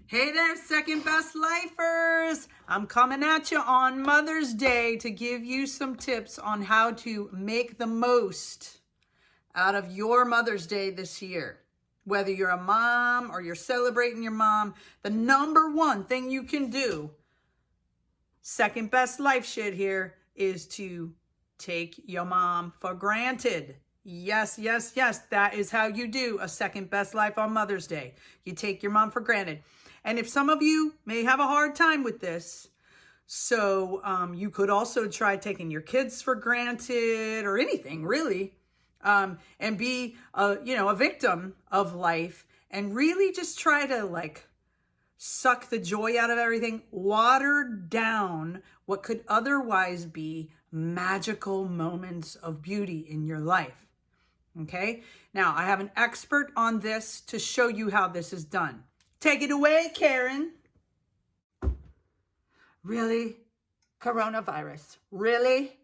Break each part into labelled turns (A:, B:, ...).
A: Hey there, second best lifers. I'm coming at you on Mother's Day to give you some tips on how to make the most out of your Mother's Day this year. Whether you're a mom or you're celebrating your mom, the number one thing you can do, second best life shit here, is to take your mom for granted. Yes, yes, yes. That is how you do a second best life on Mother's Day. You take your mom for granted. And if some of you may have a hard time with this, so you could also try taking your kids for granted or anything really, and be a victim of life and really just try to suck the joy out of everything, water down what could otherwise be magical moments of beauty in your life. Okay, now I have an expert on this to show you how this is done. Take it away, Karen. Really? Coronavirus? Really?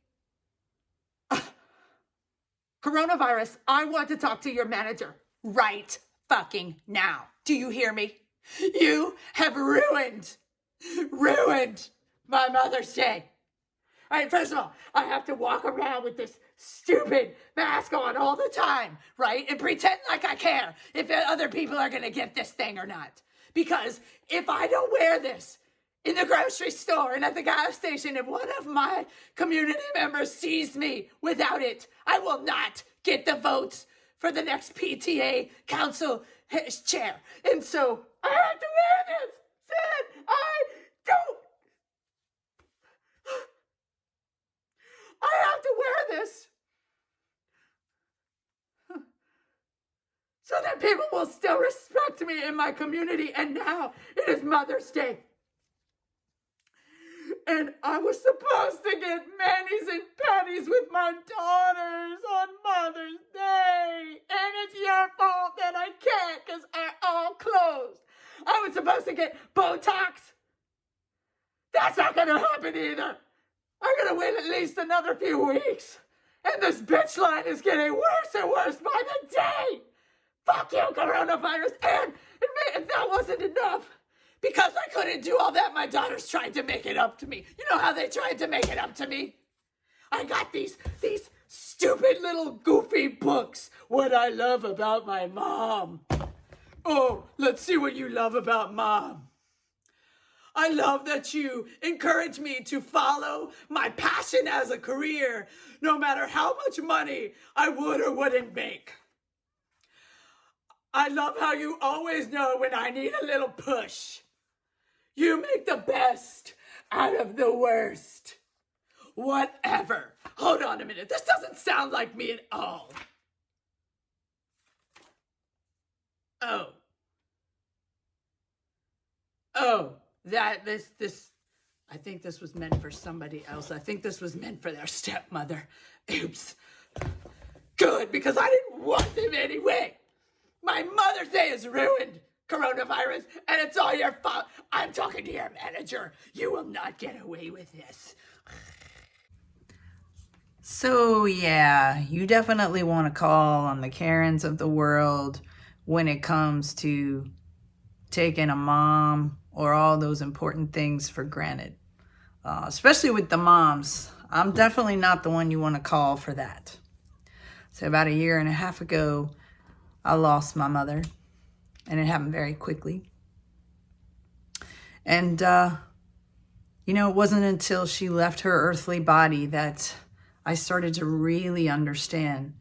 A: Coronavirus, I want to talk to your manager right fucking now. Do you hear me? You have ruined my Mother's Day. All right, first of all, I have to walk around with this stupid mask on all the time, right? And pretend like I care if other people are going to get this thing or not. Because if I don't wear this in the grocery store and at the gas station, if one of my community members sees me without it, I will not get the votes for the next PTA council chair. And so I have to wear this. Sid, I have to wear this so that people will still respect me in my community. And now it is Mother's Day. And I was supposed to get manis and patties with my daughters on Mother's Day. And it's your fault that I can't because they're all closed. I was supposed to get Botox. That's not going to happen either. I'm going to wait at least another few weeks. And this bitch line is getting worse and worse by the day. Fuck you, coronavirus. And if that wasn't enough, because I couldn't do all that, my daughters tried to make it up to me. You know how they tried to make it up to me? I got these stupid little goofy books. What I love about my mom. Oh, let's see what you love about mom. I love that you encourage me to follow my passion as a career, no matter how much money I would or wouldn't make. I love how you always know when I need a little push. You make the best out of the worst. Whatever. Hold on a minute. This doesn't sound like me at all. Oh, I think this was meant for somebody else. I think this was meant for their stepmother. Oops. Good, because I didn't want them anyway. My Mother's Day is ruined, coronavirus, and it's all your fault. I'm talking to your manager. You will not get away with this. So yeah, you definitely want to call on the Karens of the world when it comes to taking a mom or all those important things for granted. Especially with the moms. I'm definitely not the one you want to call for that. So about a year and a half ago, I lost my mother, and it happened very quickly. And, it wasn't until she left her earthly body that I started to really understand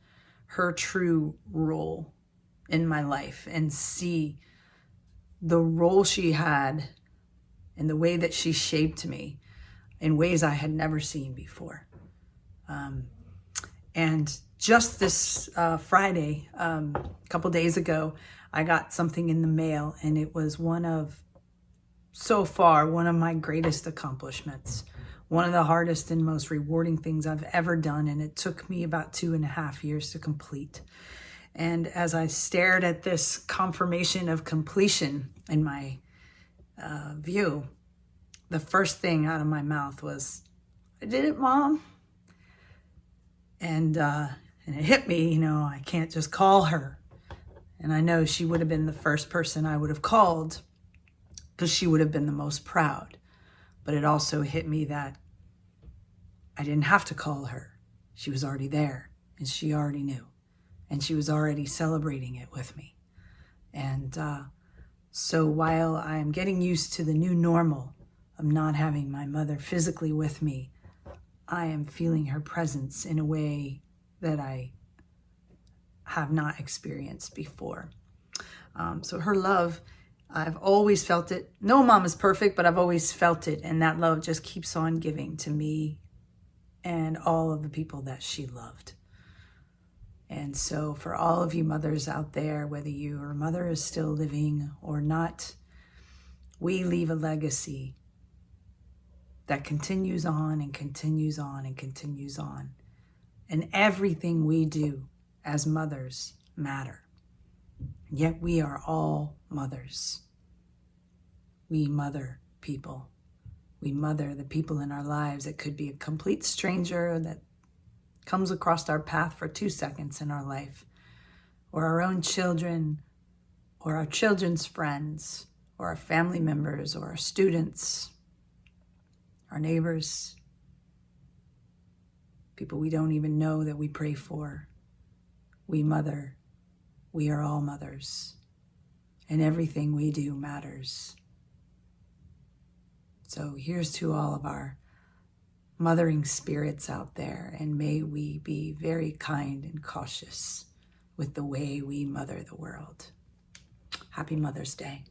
A: her true role in my life and see the role she had and the way that she shaped me in ways I had never seen before. And just this Friday, a couple days ago, I got something in the mail, and it was so far, one of my greatest accomplishments. One of the hardest and most rewarding things I've ever done, and it took me about 2.5 years to complete. And as I stared at this confirmation of completion in my view, the first thing out of my mouth was, "I did it, Mom." And it hit me, I can't just call her. And I know she would have been the first person I would have called. because she would have been the most proud. But it also hit me that I didn't have to call her. She was already there, and she already knew, and she was already celebrating it with me. And so while I'm getting used to the new normal of not having my mother physically with me, I am feeling her presence in a way that I have not experienced before. So her love, I've always felt it. No mom is perfect, but I've always felt it. And that love just keeps on giving to me and all of the people that she loved. And so for all of you mothers out there, whether your mother is still living or not, we leave a legacy that continues on and continues on and continues on. And everything we do as mothers matter. Yet we are all mothers. We mother people. We mother the people in our lives. It could be a complete stranger that comes across our path for 2 seconds in our life, or our own children, or our children's friends, or our family members, or our students, our neighbors, people we don't even know that we pray for. We mother. We are all mothers, and everything we do matters. So here's to all of our mothering spirits out there, and may we be very kind and cautious with the way we mother the world. Happy Mother's Day.